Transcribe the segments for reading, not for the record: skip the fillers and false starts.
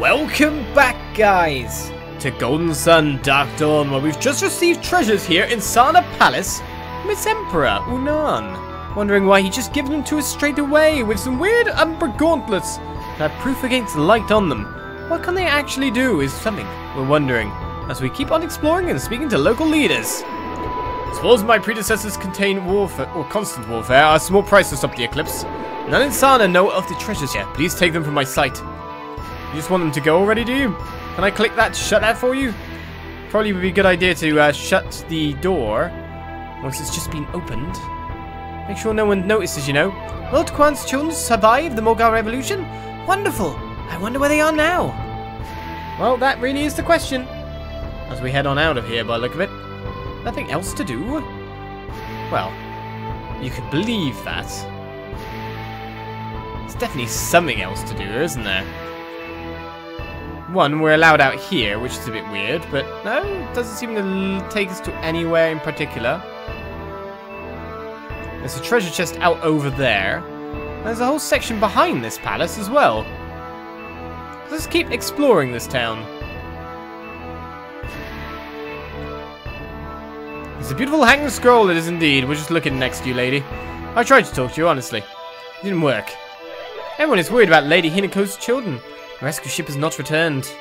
Welcome back, guys, to Golden Sun Dark Dawn, where we've just received treasures here in Sana Palace from its Emperor, Unan. Wondering why he just given them to us straight away with some weird amber gauntlets that have proof against light on them. What can they actually do is something we're wondering as we keep on exploring and speaking to local leaders. As far as my predecessors contain warfare or constant warfare, are small price to stop the Eclipse. None in Sana know of the treasures yet. Please take them from my sight. You just want them to go already, do you? Can I click that to shut that for you? Probably would be a good idea to shut the door once it's just been opened. Make sure no one notices, you know. Will Kwan's children survive the Mogal Revolution? Wonderful! I wonder where they are now. Well, that really is the question. As we head on out of here by the look of it. Nothing else to do? Well, you could believe that. There's definitely something else to do, isn't there? One, we're allowed out here, which is a bit weird, but no, it doesn't seem to take us to anywhere in particular. There's a treasure chest out over there. There's a whole section behind this palace as well. Let's keep exploring this town. It's a beautiful hanging scroll, it is indeed. We're just looking next to you, lady. I tried to talk to you, honestly. It didn't work. Everyone is worried about Lady Hinako's children. The rescue ship has not returned.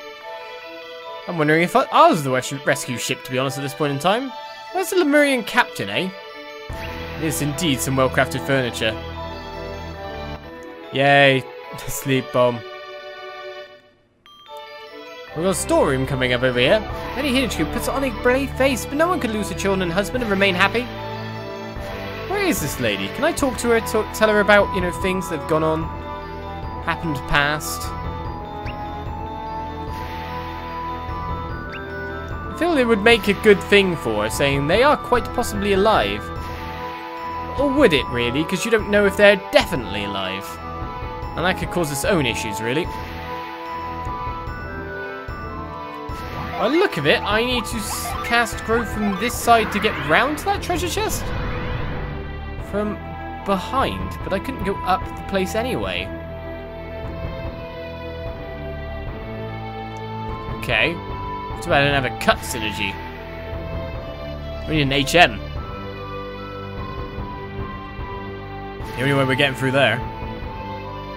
I'm wondering if ours is the rescue ship, to be honest, at this point in time. Where's the Lemurian captain, eh? It is indeed some well-crafted furniture. Yay, sleep bomb. We've got a storeroom coming up over here. Lady Hinako puts on a brave face, but no one can lose her children and husband and remain happy. Where is this lady? Can I talk to her, tell her about, you know, things that have gone on, happened past? I feel it would make a good thing for her, saying they are quite possibly alive. Or would it, really? Because you don't know if they're definitely alive. And that could cause its own issues, really. By the look of it, I need to cast Grow from this side to get round to that treasure chest? From behind, but I couldn't go up the place anyway. Okay. Too bad I don't have a cut synergy. We need an HM. The only way we're getting through there.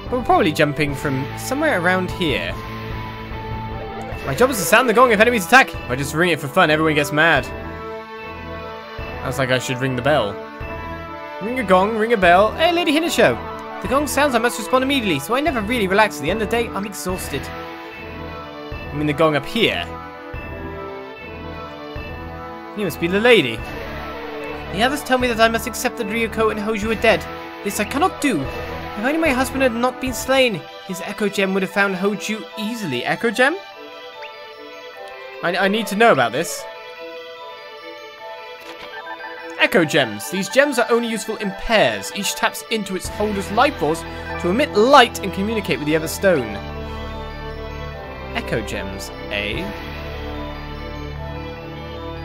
But we're probably jumping from somewhere around here. My job is to sound the gong if enemies attack. If I just ring it for fun, everyone gets mad. Sounds like I should ring the bell. Ring a gong, ring a bell. Hey, Lady Hinako. The gong sounds, I must respond immediately, so I never really relax. At the end of the day, I'm exhausted. I mean the gong up here. You must be the lady. The others tell me that I must accept that Ryuko and Hoju are dead. This I cannot do. If only my husband had not been slain, his Echo Gem would have found Hoju easily. Echo Gem? I need to know about this. Echo Gems. These gems are only useful in pairs. Each taps into its holder's life force to emit light and communicate with the other stone. Echo Gems, eh?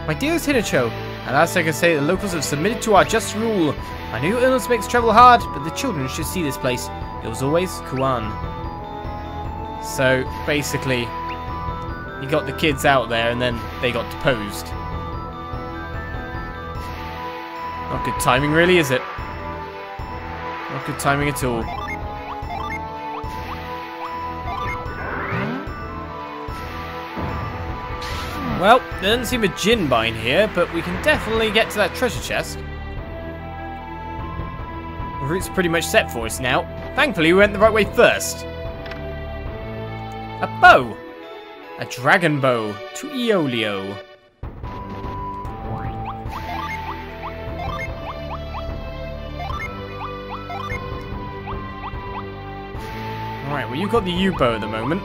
My dearest Hinako, at last I can say the locals have submitted to our just rule. I know your illness makes travel hard, but the children should see this place. It was always Kuan. So, basically, you got the kids out there and then they got deposed. Not good timing, really, is it? Not good timing at all. Well, there doesn't seem a Djinn bind here, but we can definitely get to that treasure chest. The route's pretty much set for us now. Thankfully, we went the right way first. A bow! A dragon bow to Iolio. Alright, well, you've got the U-bow at the moment.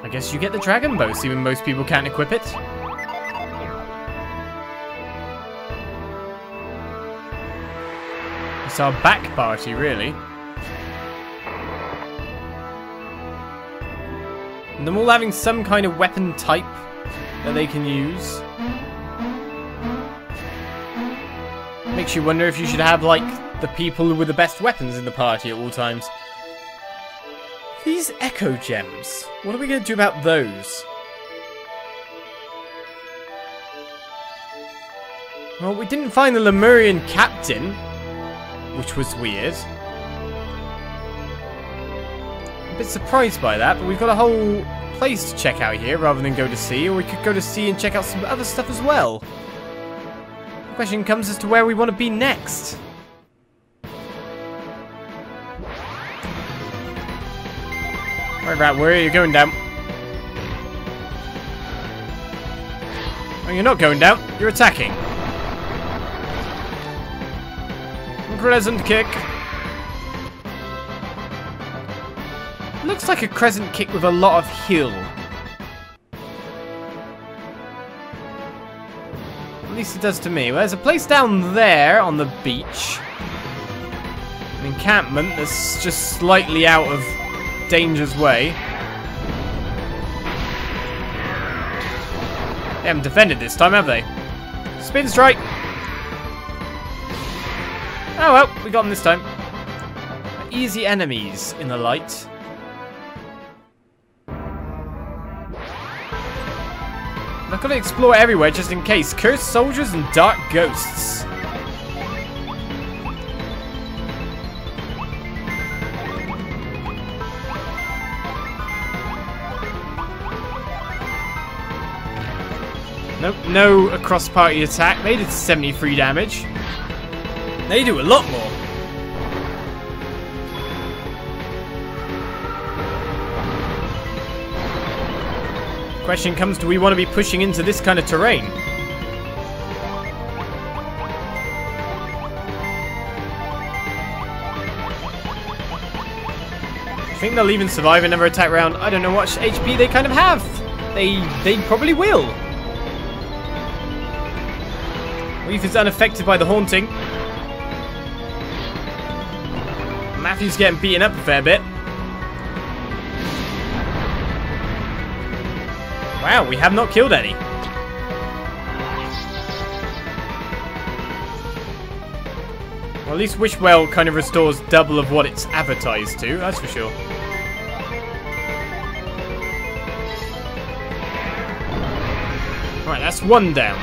I guess you get the dragon bow, seeing most people can't equip it. It's our back party, really. And them all having some kind of weapon type that they can use. Makes you wonder if you should have, like, the people with the best weapons in the party at all times. These echo gems. What are we going to do about those? Well, we didn't find the Lemurian captain, which was weird. A bit surprised by that, but we've got a whole place to check out here rather than go to sea, or we could go to sea and check out some other stuff as well. The question comes as to where we want to be next. Right, Rat, where are you going down? Oh, you're not going down. You're attacking. Crescent kick. Looks like a crescent kick with a lot of heal. At least it does to me. Well, there's a place down there on the beach. An encampment that's just slightly out of danger's way. They haven't defended this time, have they? Spin strike! Oh well, we got them this time. Easy enemies in the light. I've got to explore everywhere just in case. Cursed soldiers and dark ghosts. Nope, no across-party attack. They did 73 damage. They do a lot more. Question comes, do we want to be pushing into this kind of terrain? I think they'll even survive another attack round. I don't know what HP they kind of have. They probably will. Reef is unaffected by the haunting. Matthew's getting beaten up a fair bit. Wow, we have not killed any. Well, at least Wishwell kind of restores double of what it's advertised to, that's for sure. Right, that's one down.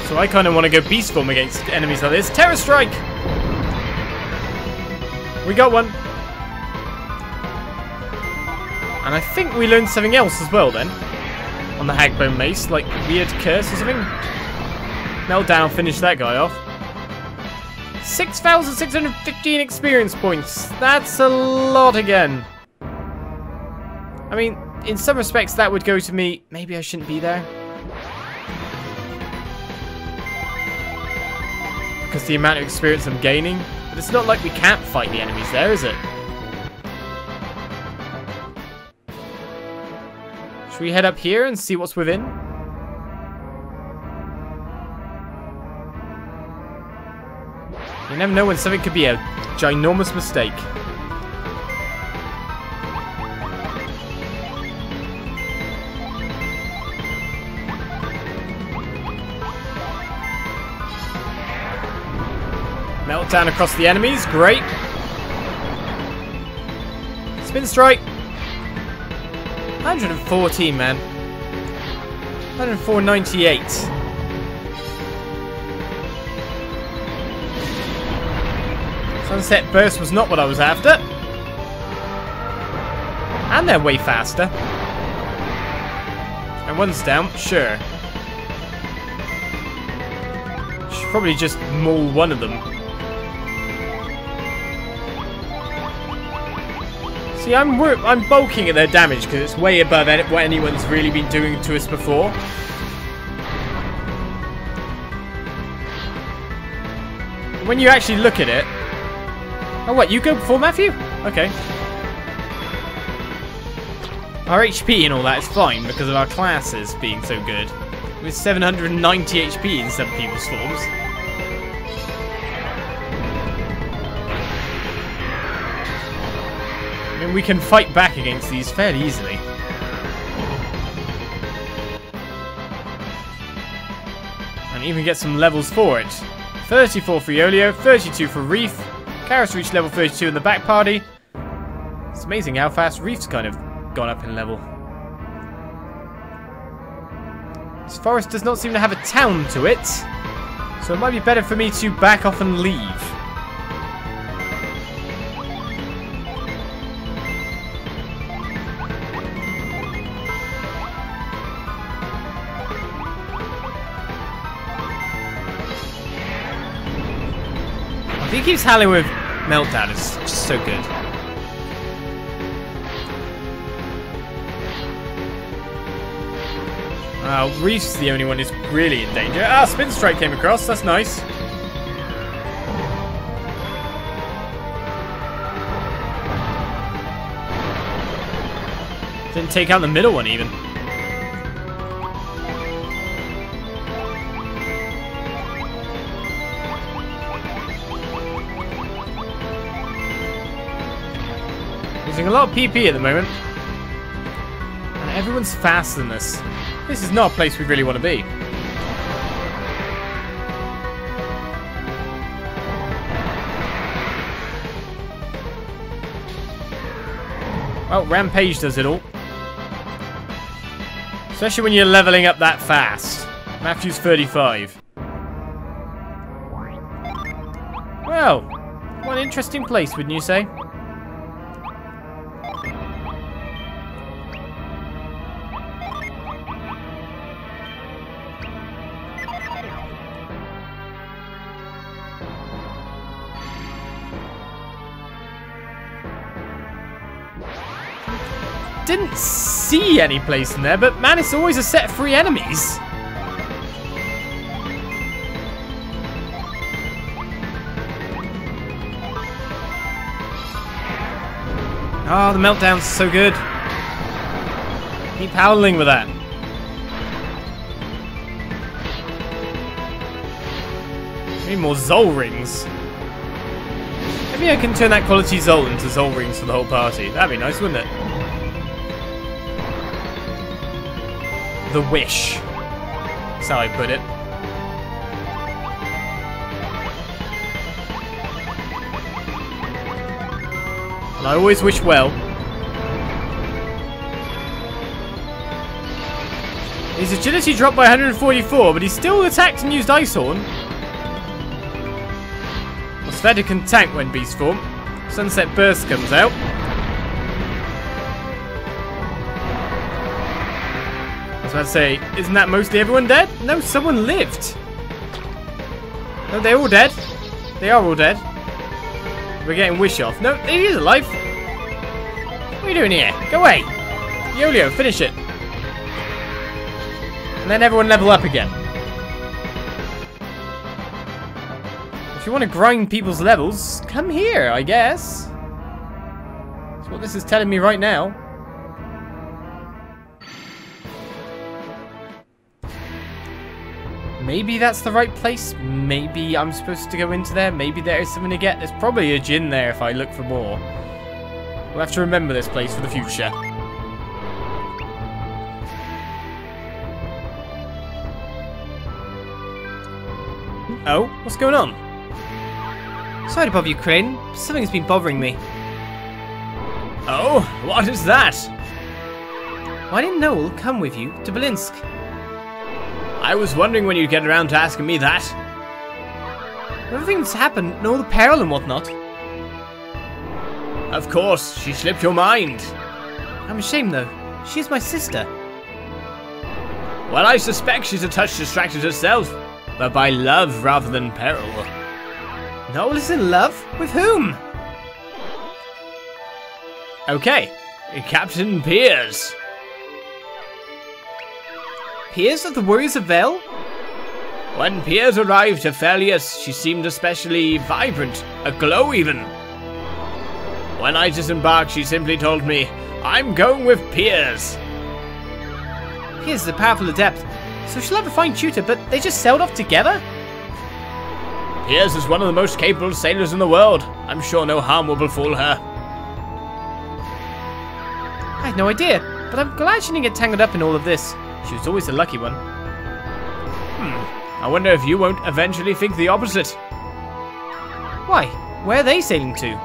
So I kind of want to go beast form against enemies like this. Terror Strike! We got one. And I think we learned something else as well then. On the Hagbone Mace, like weird curse or something. Meltdown finished that guy off. 6,615 experience points. That's a lot again. I mean, in some respects that would go to me. Maybe I shouldn't be there. Because the amount of experience I'm gaining. But it's not like we can't fight the enemies there, is it? Should we head up here and see what's within? You never know when something could be a ginormous mistake. Meltdown across the enemies, great. Spin strike. 114, man. 104.98. Sunset Burst was not what I was after. And they're way faster. And one's down, sure. Should probably just maul one of them. See, I'm bulking at their damage because it's way above what anyone's really been doing to us before. When you actually look at it... Oh, what? You go before Matthew? Okay. Our HP and all that is fine because of our classes being so good. With 790 HP in some people's forms. I mean, we can fight back against these fairly easily. And even get some levels for it. 34 for Yolio, 32 for Reef. Karis reached level 32 in the back party. It's amazing how fast Reef's kind of gone up in level. This forest does not seem to have a town to it. So it might be better for me to back off and leave. He keeps howling with Meltdown. It's just so good. Reef's the only one who's really in danger. Ah, Spin Strike came across. That's nice. Didn't take out the middle one even. Using a lot of PP at the moment. And everyone's faster than us. This is not a place we really want to be. Well, Rampage does it all. Especially when you're leveling up that fast. Matthew's 35. Well, what an interesting place, wouldn't you say? Didn't see any place in there, but man, it's always a set of free enemies. Oh, the Meltdown's so good. Keep howling with that. Need more Zol rings. Maybe I can turn that quality Zol into Zol rings for the whole party. That'd be nice, wouldn't it? The wish. That's how I put it. And I always wish well. His agility dropped by 144, but he still attacked and used Ice Horn. Sveta can tank when beast form. Sunset Burst comes out. I was about to say, isn't that mostly everyone dead? No, someone lived. No, they're all dead. They are all dead. We're getting Wish off. No, he is alive. What are you doing here? Go away. Yolio, finish it. And then everyone level up again. If you want to grind people's levels, come here, I guess. That's what this is telling me right now. Maybe that's the right place. Maybe I'm supposed to go into there. Maybe there is something to get. There's probably a Djinn there if I look for more. We'll have to remember this place for the future. Oh, what's going on? Sorry to bother you, Crane. Something's been bothering me. Oh, what is that? Why didn't Noel come with you to Belinsk? I was wondering when you'd get around to asking me that. Everything that's happened and all the peril and whatnot. Of course, she slipped your mind. I'm ashamed though. She's my sister. Well, I suspect she's a touch distracted herself, but by love rather than peril. Noel is in love? With whom? Okay, Captain Piers. Piers of the Warriors of Vale? When Piers arrived to Felius, she seemed especially vibrant, aglow even. When I disembarked, she simply told me, I'm going with Piers. Piers is a powerful adept, so she'll have a fine tutor, but they just sailed off together? Piers is one of the most capable sailors in the world. I'm sure no harm will befall her. I had no idea, but I'm glad she didn't get tangled up in all of this. She was always the lucky one. I wonder if you won't eventually think the opposite. Why? Where are they sailing to?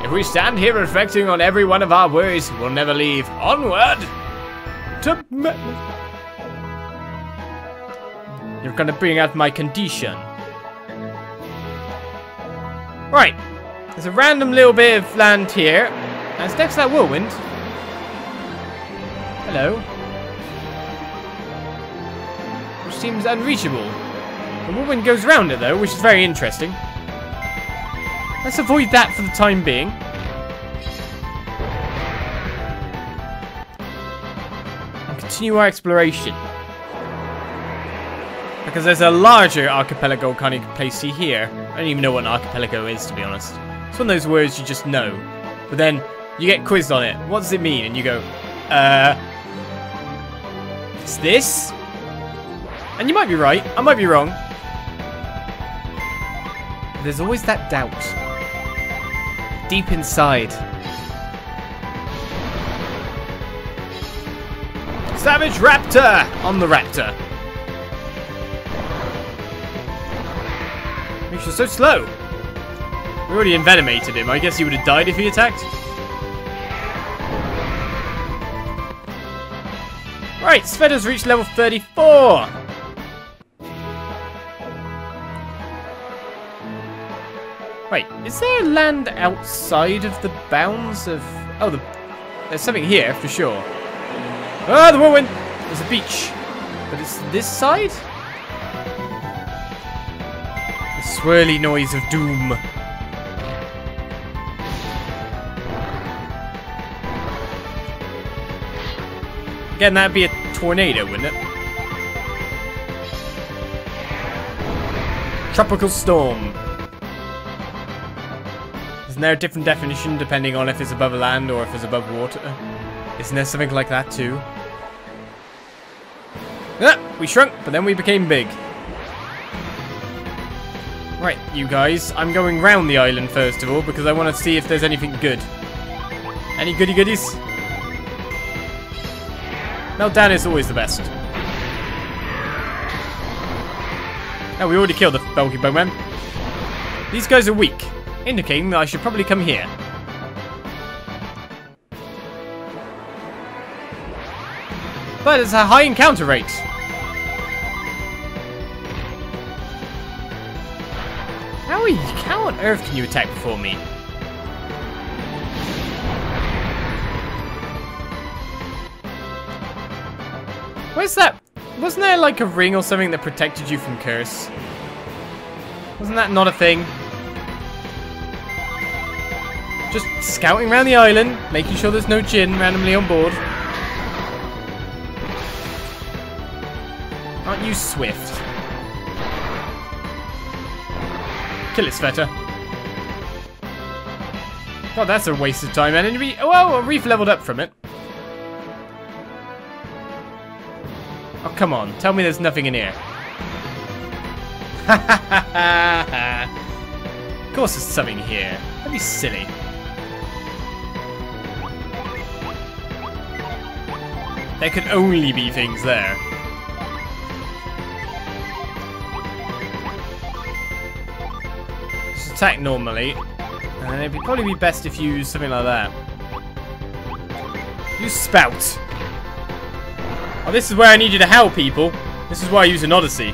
If we stand here reflecting on every one of our worries, we'll never leave. Onward! To You're gonna bring out my condition. Right. There's a random little bit of land here. And it's next to that whirlwind. Hello. Which seems unreachable. The whirlwind goes around it though, which is very interesting. Let's avoid that for the time being. And continue our exploration. Because there's a larger archipelago kind of place here. I don't even know what an archipelago is, to be honest. It's one of those words you just know. But then you get quizzed on it. What does it mean? And you go, it's this? And you might be right. I might be wrong. There's always that doubt. Deep inside. Savage Raptor on the Raptor. Makes you so slow. We already envenomated him. I guess he would have died if he attacked. Right, Sveda's reached level 34. Wait, is there land outside of the bounds of... Oh, there's something here, for sure. Ah, the whirlwind! There's a beach. But it's this side? The swirly noise of doom. Again, that'd be a tornado, wouldn't it? Tropical storm. Isn't there a different definition depending on if it's above land or if it's above water? Isn't there something like that too? Ah, we shrunk, but then we became big. Right, you guys, I'm going round the island first of all because I want to see if there's anything good. Any goody goodies? Meltdown is always the best. Oh, we already killed the bulky bowman. These guys are weak, indicating that I should probably come here. But it's a high encounter rate. How on earth can you attack before me? Where's that? Wasn't there like a ring or something that protected you from curse? Wasn't that not a thing? Just scouting around the island, making sure there's no Djinn randomly on board. Aren't you swift? Kill it, Sveta. God, that's a waste of time and energy. Oh, well, a reef leveled up from it. Oh, come on. Tell me there's nothing in here. Ha ha ha ha. Of course there's something here. Don't be silly. There could only be things there. Just attack normally. And it'd probably be best if you use something like that. Use Spout. Oh, this is where I need you to help, people. This is why I use an Odyssey.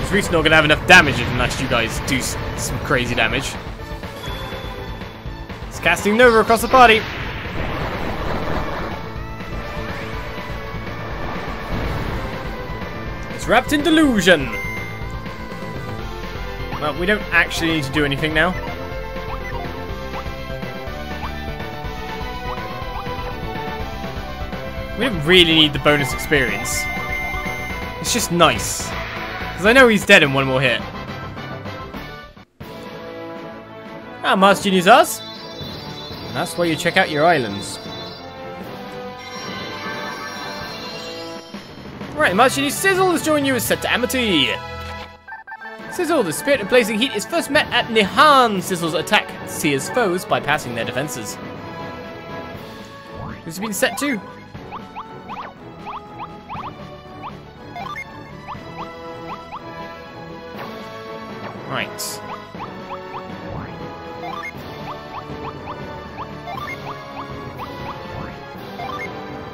This reef's not going to have enough damage unless you guys do some crazy damage. It's casting Nova across the party. It's wrapped in delusion. Well, we don't actually need to do anything now. We don't really need the bonus experience. It's just nice. Because I know he's dead in one more hit. Ah, Master Djinni Sizzle. And that's why you check out your islands. Right, Master Djinni Sizzle has joined you as set to Amity. Sizzle, the spirit of blazing heat, is first met at Nihan. Sizzle's attack sears foes bypassing their defenses. Who's been set to? Right.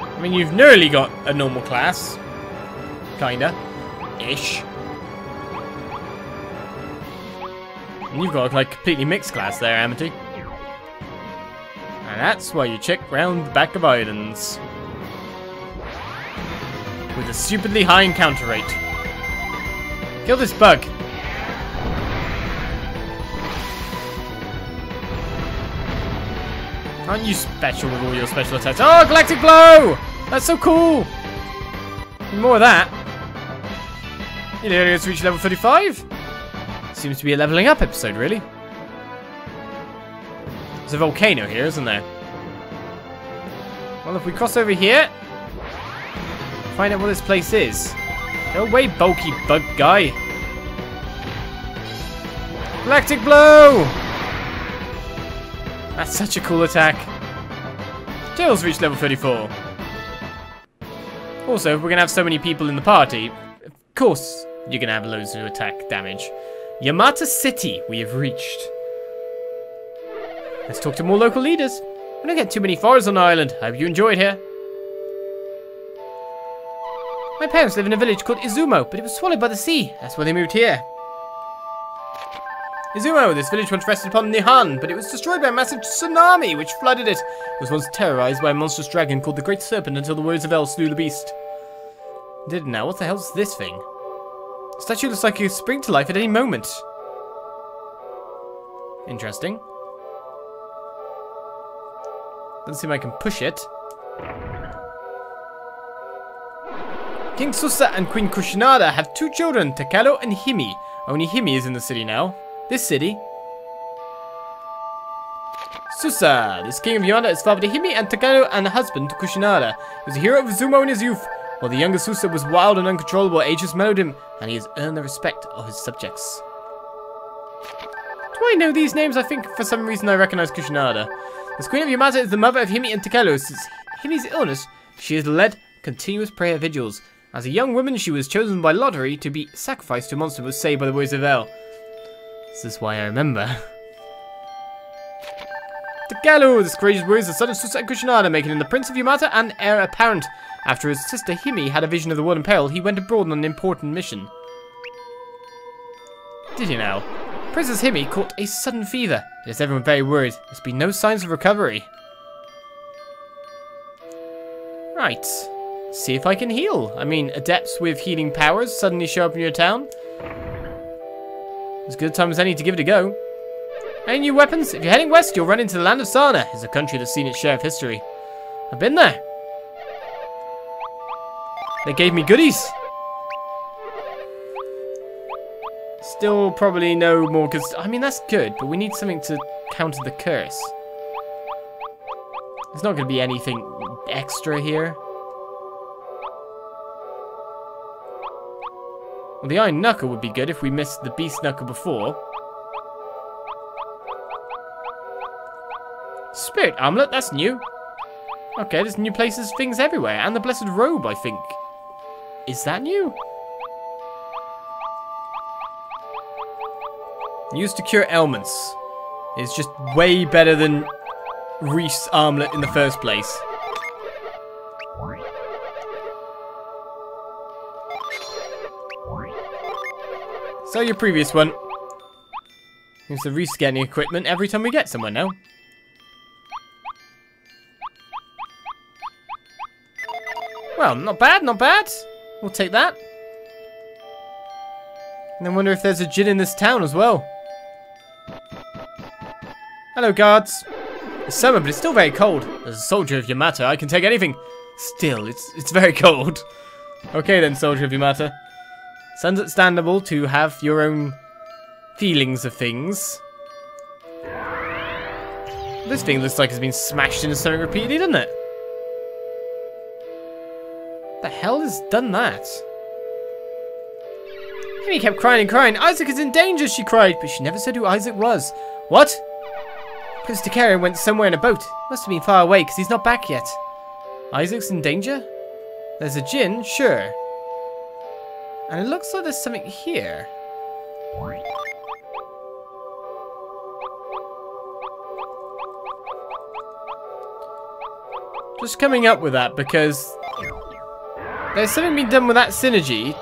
I mean, you've nearly got a normal class. Kinda. Ish. And you've got, like, completely mixed class there, Amity. And that's why you check round the back of islands. With a stupidly high encounter rate. Kill this bug. Aren't you special with all your special attacks? Oh, Galactic Blow! That's so cool! More of that. You know, it's reached level 35. Seems to be a leveling up episode, really. There's a volcano here, isn't there? Well, if we cross over here, find out what this place is. Go away, bulky bug guy. Galactic Blow! That's such a cool attack. Tails reached level 34. Also, we're going to have so many people in the party. Of course, you're going to have loads of attack damage. Yamata City, we have reached. Let's talk to more local leaders. We don't get too many forests on the island. I hope you enjoyed here. My parents live in a village called Izumo, but it was swallowed by the sea. That's why they moved here. Izumo, this village once rested upon Nihon, but it was destroyed by a massive tsunami which flooded it. It was once terrorized by a monstrous dragon called the Great Serpent until the Warriors of Vale slew the beast. Did it now? What the hell's this thing? The statue looks like it could spring to life at any moment. Interesting. Doesn't seem I can push it. King Susa and Queen Kushinada have 2 children, Takalo and Himi. Only Himi is in the city now. This city. Susa, this king of Yamata is father to Himi and Takalo and husband to Kushinada. He was a hero of Izumo in his youth. While the younger Susa was wild and uncontrollable, age has mellowed him, and he has earned the respect of his subjects. Do I know these names? I think for some reason I recognize Kushinada. This queen of Yamata is the mother of Himi and Takalo. Since Himi's illness, she has led continuous prayer vigils. As a young woman, she was chosen by lottery to be sacrificed to a monster who was saved by the Warriors of Vale. This is why I remember. Takalo, this courageous warrior, is the son of Susa and Kushinada, making him the prince of Yamata and heir apparent. After his sister Himi had a vision of the world in peril, he went abroad on an important mission. Did he now? Princess Himi caught a sudden fever. It has everyone very worried. There's been no signs of recovery. Right. See if I can heal. I mean, adepts with healing powers suddenly show up in your town. As good a time as any to give it a go. Any new weapons? If you're heading west, you'll run into the land of Sana. It's a country that's seen its share of history. I've been there. They gave me goodies. Still probably no more, because, I mean, that's good, but we need something to counter the curse. There's not going to be anything extra here. Well, the Iron Knuckle would be good if we missed the Beast Knuckle before. Spirit Amulet, that's new. Okay, there's new places, things everywhere. And the Blessed Robe, I think. Is that new? Used to cure ailments. It's just way better than Reef's Armlet in the first place. Sell your previous one. Seems to rescanning equipment every time we get somewhere now. Well, not bad, not bad. We'll take that. And I wonder if there's a djinn in this town as well. Hello, guards. It's summer, but it's still very cold. As a soldier of Yamata, I can take anything. Still, it's very cold. Okay then, soldier of Yamata. It's understandable to have your own feelings of things. This thing looks like it's been smashed into something repeatedly, doesn't it? The hell has done that? Himi kept crying and crying. Isaac is in danger, she cried, but she never said who Isaac was. What? Prince Takaro went somewhere in a boat. Must have been far away, because he's not back yet. Isaac's in danger? There's a djinn, sure. And it looks like there's something here. Just coming up with that because there's something being done with that synergy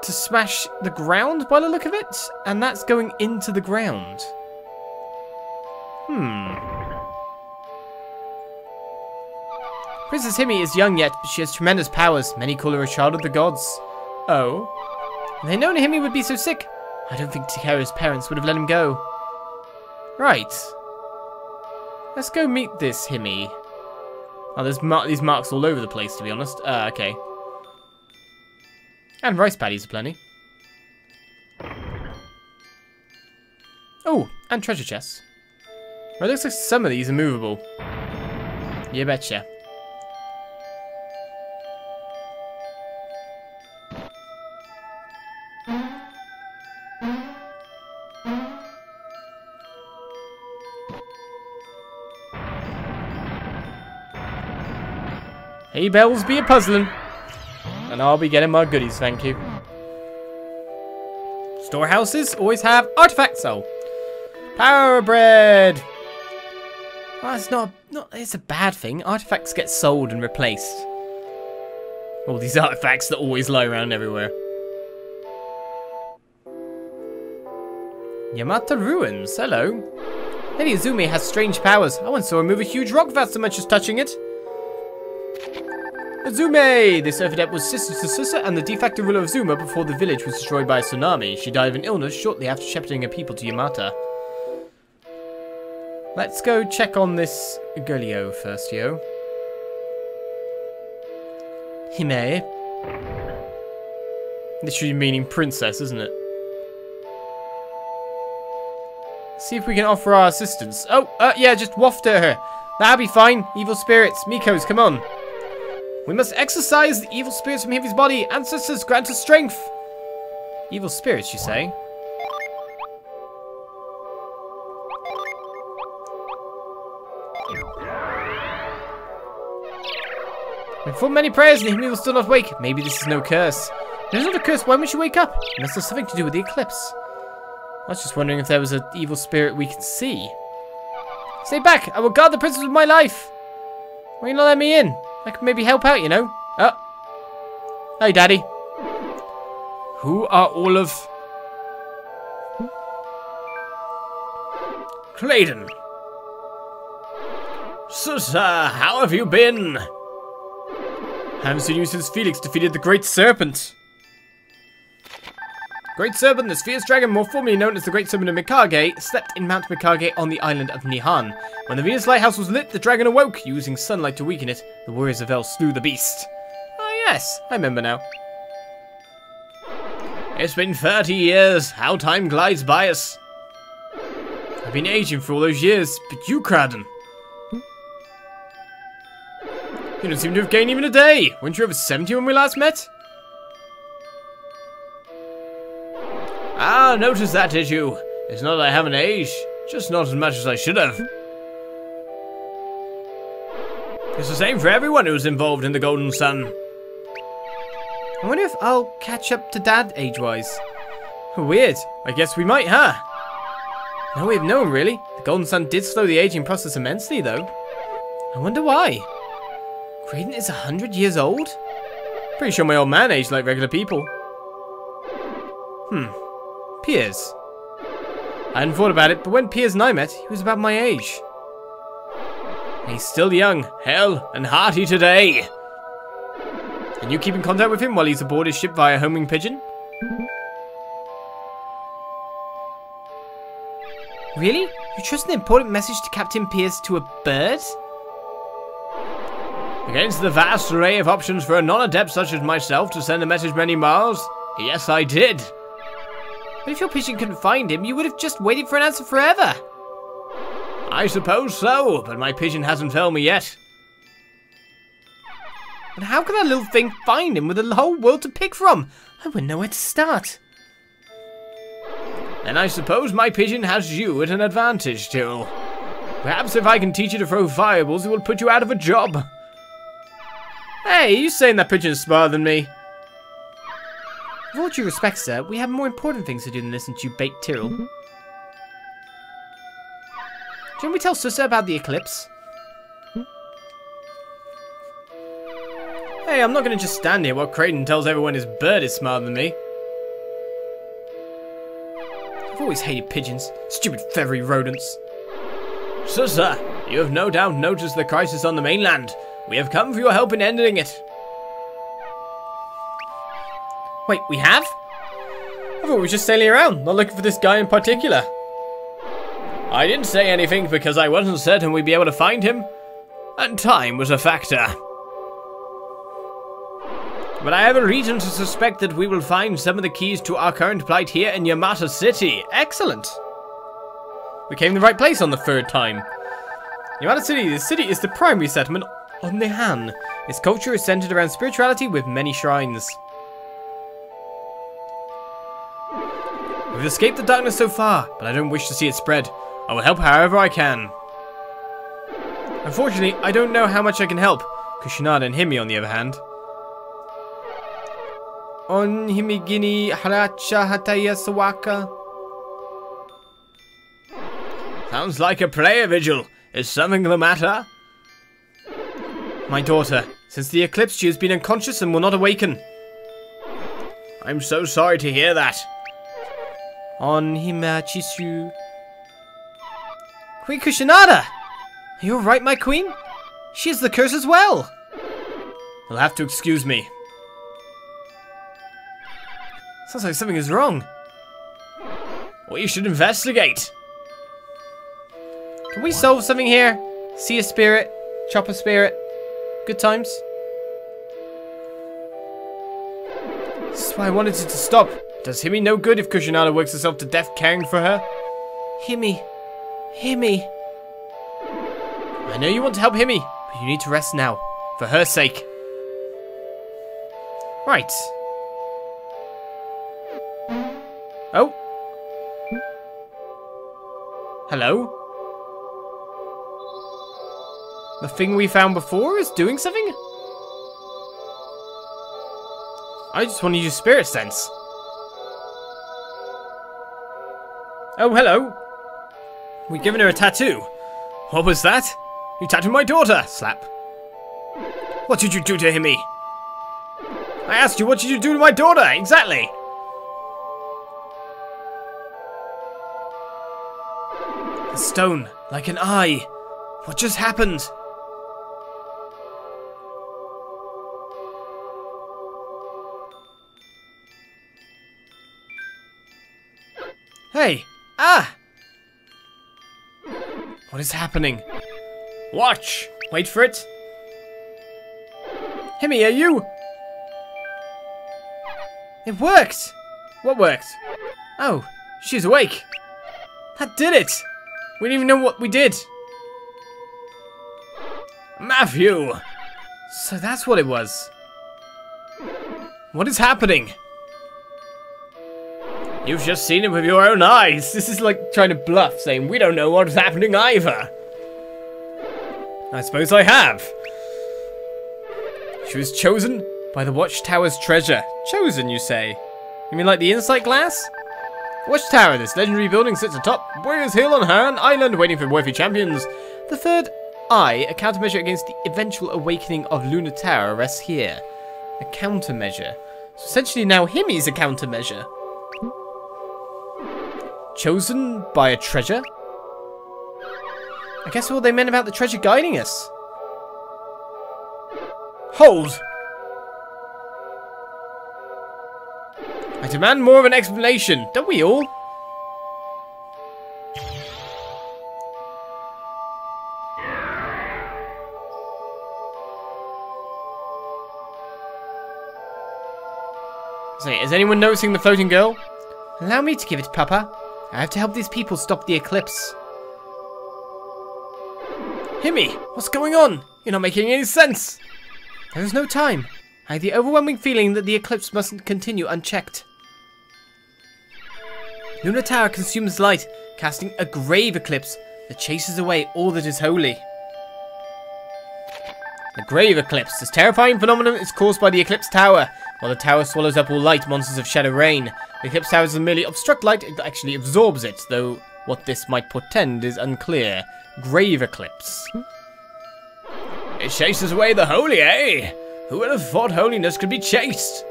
to smash the ground by the look of it, and that's going into the ground. Princess Himi is young yet, but she has tremendous powers. Many call her a child of the gods. Oh? If they'd known Himi would be so sick, I don't think Takeru's parents would have let him go. Right. Let's go meet this Himi. Oh, there's these marks all over the place, to be honest. Okay. And rice paddies aplenty. Oh, and treasure chests. Well, it looks like some of these are movable. You betcha. Hey, bells be a puzzling. And I'll be getting my goodies, thank you. Storehouses always have artifacts, so. Power bread! Well, it's not, it's a bad thing. Artifacts get sold and replaced. All these artifacts that always lie around everywhere. Yamata Ruins, hello. Lady Izumi has strange powers. I once saw her move a huge rock without so much as touching it. Izumi! This Earth Adept was sister to Susa and the de facto ruler of Zuma before the village was destroyed by a tsunami. She died of an illness shortly after shepherding her people to Yamata. Let's go check on this girlio first, yo. Hime. Literally meaning princess, isn't it? See if we can offer our assistance. Oh, yeah, just waft to her. That'll be fine. Evil spirits. Mikos, come on. We must exorcise the evil spirits from Himi's body. Ancestors, grant us strength. Evil spirits, you say? We've performed many prayers and Himi will still not wake. Maybe this is no curse. If there's not a curse, why would she wake up? Unless there's something to do with the eclipse. I was just wondering if there was an evil spirit we can see. Stay back! I will guard the princess with my life! Why you not let me in? I could maybe help out, you know. Oh. Hey, Daddy. Who are all of... Clayton. Susa, how have you been? Haven't seen you since Felix defeated the Great Serpent. Great Serpent, this fierce dragon, more formally known as the Great Serpent of Mikage, slept in Mount Mikage on the island of Nihon. When the Venus Lighthouse was lit, the dragon awoke. Using sunlight to weaken it, the Warriors of Vale slew the beast. Oh yes, I remember now. It's been 30 years. How time glides by us. I've been aging for all those years, but you, Kraden. You don't seem to have gained even a day. Weren't you over 70 when we last met? Ah, noticed that, did you? It's not that I haven't aged, just not as much as I should have. It's the same for everyone who's involved in the Golden Sun. I wonder if I'll catch up to Dad age-wise. Weird. I guess we might, huh? No way of knowing, really. The Golden Sun did slow the aging process immensely, though. I wonder why. Kraden is 100 years old? Pretty sure my old man aged like regular people. Piers. I hadn't thought about it, but when Piers and I met, he was about my age. And he's still young, hale, and hearty today. And you keep in contact with him while he's aboard his ship via homing pigeon? Really? You trust an important message to Captain Piers to a bird? Against the vast array of options for a non-adept such as myself to send a message many miles, yes, I did. But if your pigeon couldn't find him, you would have just waited for an answer forever. I suppose so, but my pigeon hasn't failed me yet. But how could that little thing find him with a whole world to pick from? I wouldn't know where to start. Then I suppose my pigeon has you at an advantage, too. Perhaps if I can teach you to throw fireballs, it will put you out of a job. Hey, are you saying that pigeon is smarter than me? With all due respect, sir, we have more important things to do than listen to you bait Tyrrell. Shouldn't we tell Susa about the eclipse? Hey, I'm not gonna just stand here while Creighton tells everyone his bird is smarter than me. I've always hated pigeons. Stupid feathery rodents. Susa, you have no doubt noticed the crisis on the mainland. We have come for your help in ending it. Wait, we have? I thought we were just sailing around, not looking for this guy in particular. I didn't say anything because I wasn't certain we'd be able to find him. And time was a factor. But I have a reason to suspect that we will find some of the keys to our current plight here in Yamata City. Excellent. We came to the right place on the third time. Yamata City, the city is the primary settlement on the Han. Its culture is centered around spirituality with many shrines. We've escaped the darkness so far, but I don't wish to see it spread. I will help however I can. Unfortunately, I don't know how much I can help. Kushinada and Himi, on the other hand. On Himigini Haracha Hataya Sawaka. Sounds like a prayer vigil. Is something the matter? My daughter. Since the eclipse, she has been unconscious and will not awaken. I'm so sorry to hear that. On Himachisu. Queen Kushinada! Are you alright, my queen? She has the curse as well. You'll have to excuse me. Sounds like something is wrong. Well, you should investigate. Can we solve something here? See a spirit, chop a spirit. Good times. This is why I wanted it to stop. Does Himi no good if Kushinada works herself to death caring for her? Himi. Himi. I know you want to help Himi, but you need to rest now. For her sake. Right. Oh. Hello? The thing we found before is doing something? I just want to use Spirit Sense. Oh, hello. We've given her a tattoo. What was that? You tattooed my daughter! Slap. What did you do to Himi? I asked you, what did you do to my daughter? Exactly! A stone, like an eye. What just happened? Hey! Ah! What is happening? Watch! Wait for it. Himi, are you? It worked! What worked? Oh, she's awake. That did it! We didn't even know what we did. Matthew! So that's what it was. What is happening? You've just seen it with your own eyes. This is like trying to bluff, saying we don't know what's happening either. I suppose I have. She was chosen by the Watchtower's treasure. Chosen, you say? You mean like the insight glass? Watchtower, this legendary building sits atop Warriors Hill on Han Island, waiting for worthy champions. The third eye, a countermeasure against the eventual awakening of Lunar Tower, rests here. A countermeasure. So essentially now Himi's a countermeasure. Chosen by a treasure? I guess what they meant about the treasure guiding us. Hold! I demand more of an explanation, don't we all? So, is anyone noticing the floating girl? Allow me to give it, Papa. I have to help these people stop the eclipse. Himi, what's going on? You're not making any sense. There is no time. I have the overwhelming feeling that the eclipse mustn't continue unchecked. Lunar Tower consumes light, casting a grave eclipse that chases away all that is holy. The grave eclipse. This terrifying phenomenon is caused by the Eclipse Tower. While the tower swallows up all light, monsters of shadow reign. The Eclipse Tower doesn't merely obstruct light, it actually absorbs it, though what this might portend is unclear. Grave eclipse. It chases away the holy, eh? Who would have thought holiness could be chaste?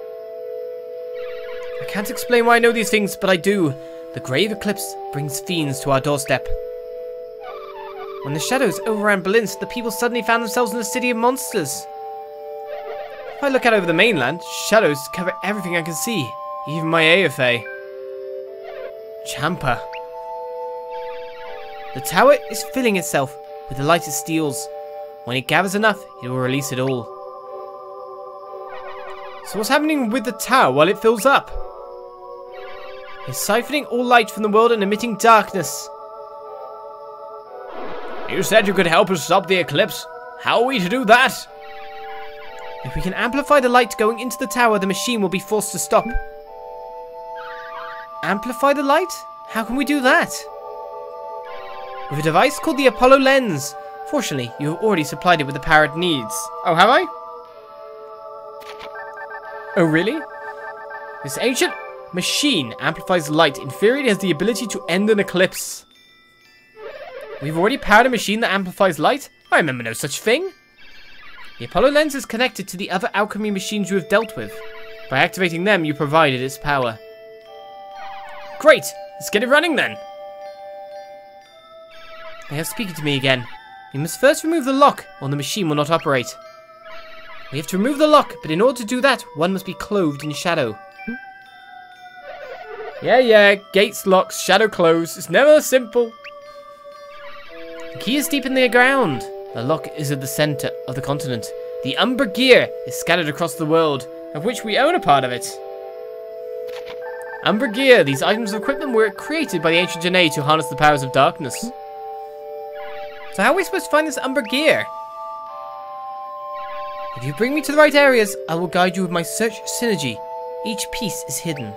I can't explain why I know these things, but I do. The grave eclipse brings fiends to our doorstep. When the shadows overran Belinsk, the people suddenly found themselves in a city of monsters. If I look out over the mainland, shadows cover everything I can see, even my AFA. Champa. The tower is filling itself with the light it steals. When it gathers enough, it will release it all. So what's happening with the tower while it fills up? It's siphoning all light from the world and emitting darkness. You said you could help us stop the eclipse. How are we to do that? If we can amplify the light going into the tower, the machine will be forced to stop. Amplify the light? How can we do that? With a device called the Apollo Lens. Fortunately, you have already supplied it with the power it needs. Oh, have I? Oh, really? This ancient machine amplifies light. In theory, it has the ability to end an eclipse. We've already powered a machine that amplifies light? I remember no such thing. The Apollo Lens is connected to the other alchemy machines you have dealt with. By activating them, you provided its power. Great! Let's get it running then! They are speaking to me again. We must first remove the lock, or the machine will not operate. We have to remove the lock, but in order to do that, one must be clothed in shadow. Yeah, gates, locks, shadow closed. It's never simple. The key is deep in the ground. The lock is at the center of the continent. The Umber gear is scattered across the world, of which we own a part of it. Umber gear. These items of equipment were created by the ancient Djinni to harness the powers of darkness. So how are we supposed to find this Umber gear? If you bring me to the right areas, I will guide you with my search synergy. Each piece is hidden.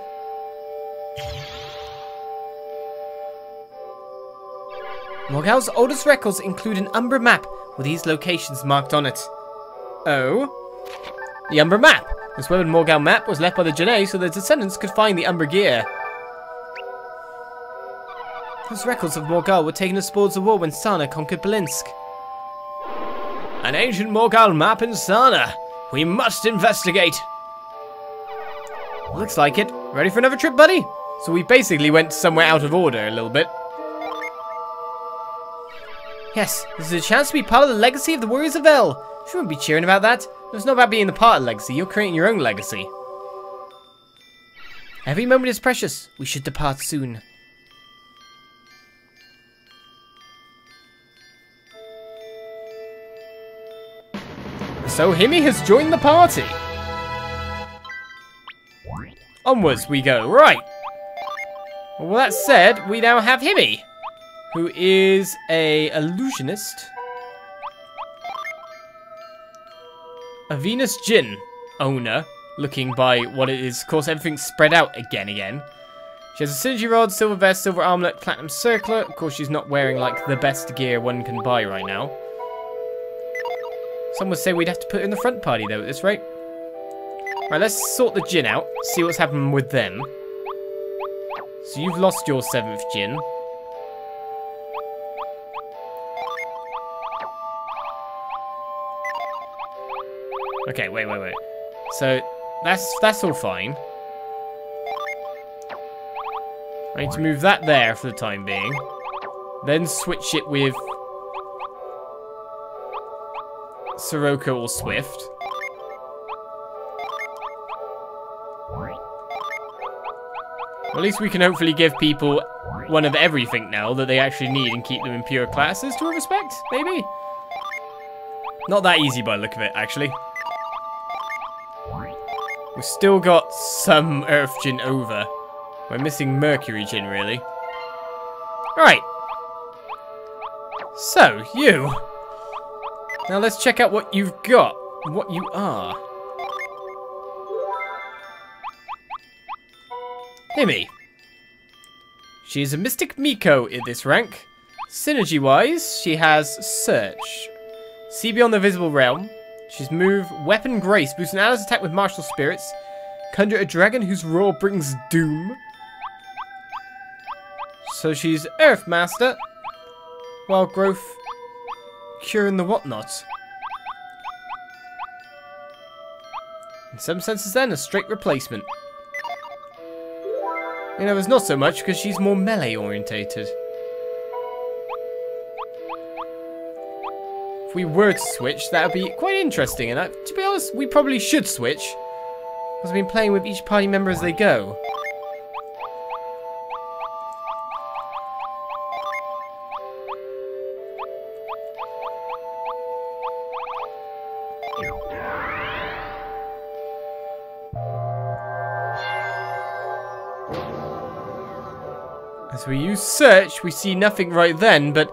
Morgal's oldest records include an Umber map with these locations marked on it. Oh? The Umber map. This Weyard Morgal map was left by the Djinni so their descendants could find the Umber gear. Those records of Morgal were taken as spoils of war when Sana conquered Belinsk. An ancient Morgal map in Sana. We must investigate. Looks like it. Ready for another trip, buddy? So we basically went somewhere out of order a little bit. Yes, this is a chance to be part of the legacy of the Warriors of Vale. Shouldn't be cheering about that. It's not about being the part of the legacy. You're creating your own legacy. Every moment is precious. We should depart soon. So Himi has joined the party. Onwards we go. Right. Well, that said, we now have Himi, who is a illusionist. A Venus Djinn owner, looking by what it is. Of course, everything's spread out again. She has a synergy rod, silver vest, silver armlet, platinum circlet. Of course, she's not wearing, like, the best gear one can buy right now. Some would say we'd have to put her in the front party, though, at this rate. Right, let's sort the Djinn out, see what's happening with them. So you've lost your 7th Djinn. Okay, wait. So, that's all fine. I need to move that there for the time being. Then switch it with Sirocco or Swift. Well, at least we can hopefully give people one of everything now that they actually need and keep them in pure classes to a respect, maybe? Not that easy by the look of it, actually. We've still got some Earth Djinn over. We're missing Mercury Djinn, really. Alright. So, you. Now let's check out what you've got. What you are. Himi. She is a Mystic Miko in this rank. Synergy-wise, she has Search. See beyond the visible realm. She's Move, Weapon Grace, boosts an ally's attack with martial spirits. Conjure a dragon whose roar brings doom. So she's Earth Master. Wild Growth. Curing the whatnot. In some senses then, a straight replacement. You know, it's not so much because she's more melee orientated. If we were to switch, that would be quite interesting. And to be honest, we probably should switch. Because I've been playing with each party member as they go. As we use search, we see nothing right then, but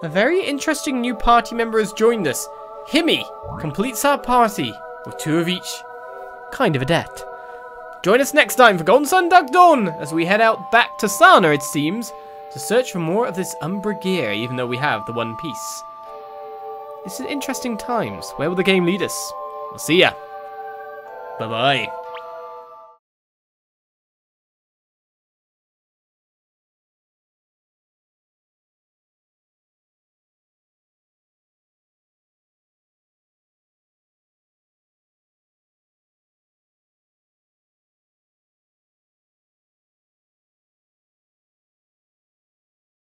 a very interesting new party member has joined us. Himi completes our party with 2 of each kind of adept. Join us next time for Golden Sun Dark Dawn as we head out back to Sana, it seems, to search for more of this Umbra gear, even though we have the one piece. This is interesting times. Where will the game lead us? We'll see ya. Bye-bye.